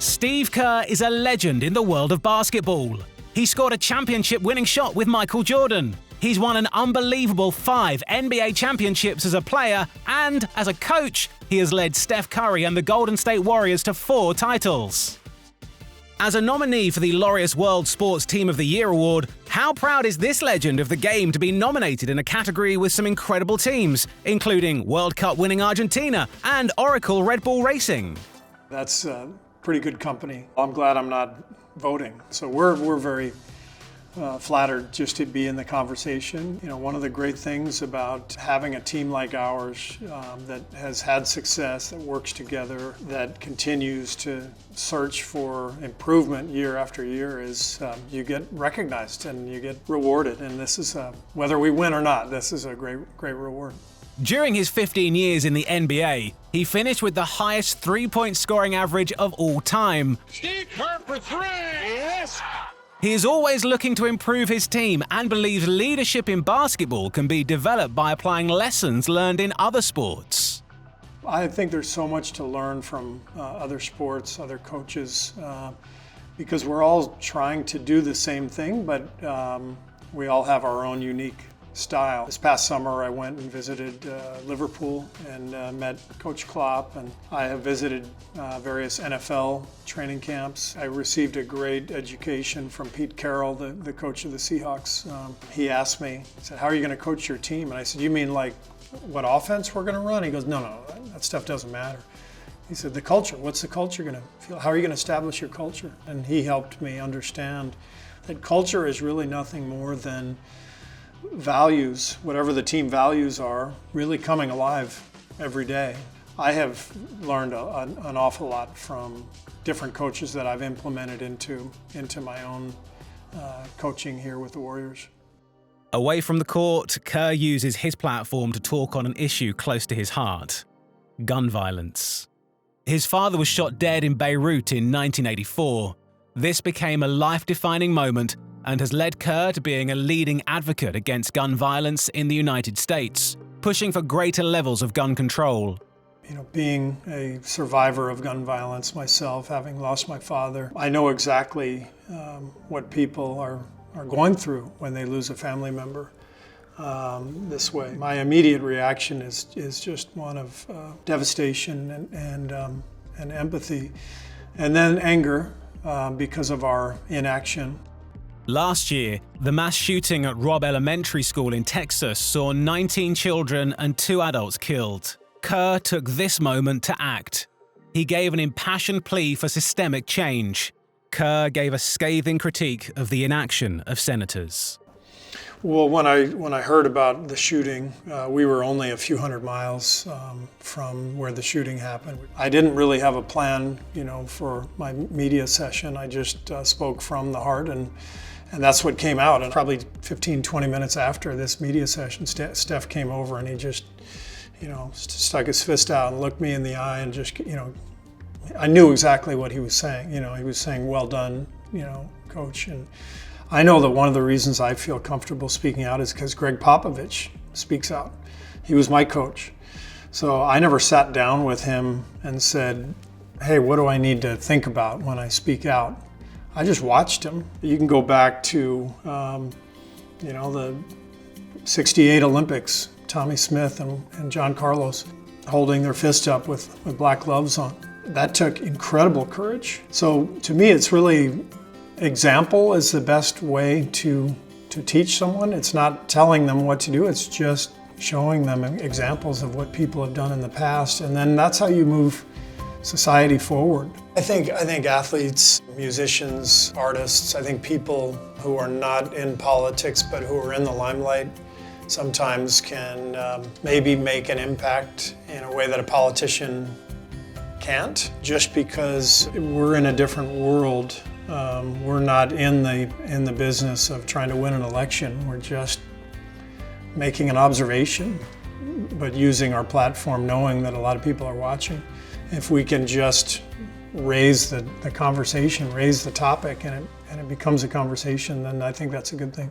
Steve Kerr is a legend in the world of basketball. He scored a championship-winning shot with Michael Jordan. He's won an unbelievable 5 NBA championships as a player, and as a coach, he has led Steph Curry and the Golden State Warriors to 4 titles. As a nominee for the Laureus World Sports Team of the Year award, how proud is this legend of the game to be nominated in a category with some incredible teams, including World Cup winning Argentina and Oracle Red Bull Racing? That's pretty good company. I'm glad I'm not voting. So we're very flattered just to be in the conversation. You know, one of the great things about having a team like ours that has had success, that works together, that continues to search for improvement year after year is you get recognized and you get rewarded. And this is, whether we win or not, this is a great reward. During his 15 years in the NBA, he finished with the highest three-point scoring average of all time. Steve Kerr for 3! Yes! He is always looking to improve his team and believes leadership in basketball can be developed by applying lessons learned in other sports. I think there's so much to learn from other sports, other coaches, because we're all trying to do the same thing, but we all have our own unique style. This past summer I went and visited Liverpool and met Coach Klopp, and I have visited various NFL training camps. I received a great education from Pete Carroll, the coach of the Seahawks. He asked me, he said, "How are you going to coach your team?" And I said, "You mean like what offense we're going to run?" He goes, No, that stuff doesn't matter. He said, "The culture, what's the culture going to feel? How are you going to establish your culture?" And he helped me understand that culture is really nothing more than values, whatever the team values are, really coming alive every day. I have learned an awful lot from different coaches that I've implemented into my own coaching here with the Warriors. Away from the court, Kerr uses his platform to talk on an issue close to his heart: gun violence. His father was shot dead in Beirut in 1984. This became a life-defining moment and has led Kerr to being a leading advocate against gun violence in the United States, pushing for greater levels of gun control. You know, being a survivor of gun violence myself, having lost my father, I know exactly what people are going through when they lose a family member this way. My immediate reaction is just one of devastation and empathy, and then anger because of our inaction. Last year, the mass shooting at Robb Elementary School in Texas saw 19 children and 2 adults killed. Kerr took this moment to act. He gave an impassioned plea for systemic change. Kerr gave a scathing critique of the inaction of senators. Well, when I heard about the shooting, we were only a few hundred miles from where the shooting happened. I didn't really have a plan, you know, for my media session. I just spoke from the heart, and that's what came out. And probably 15, 20 minutes after this media session, Steph came over and he just, you know, stuck his fist out and looked me in the eye and just, you know, I knew exactly what he was saying. You know, he was saying, "Well done, you know, coach." And I know that one of the reasons I feel comfortable speaking out is because Greg Popovich speaks out. He was my coach. So I never sat down with him and said, "Hey, what do I need to think about when I speak out?" I just watched him. You can go back to, you know, the '68 Olympics, Tommy Smith and John Carlos holding their fist up with black gloves on. That took incredible courage. So to me, it's really example is the best way to teach someone. It's not telling them what to do, it's just showing them examples of what people have done in the past, and then that's how you move society forward. I think athletes, musicians, artists, I think people who are not in politics but who are in the limelight sometimes can maybe make an impact in a way that a politician can't, just because we're in a different world. We're not in the business of trying to win an election. We're just making an observation, but using our platform knowing that a lot of people are watching. If we can just raise the conversation, raise the topic, and it becomes a conversation, then I think that's a good thing.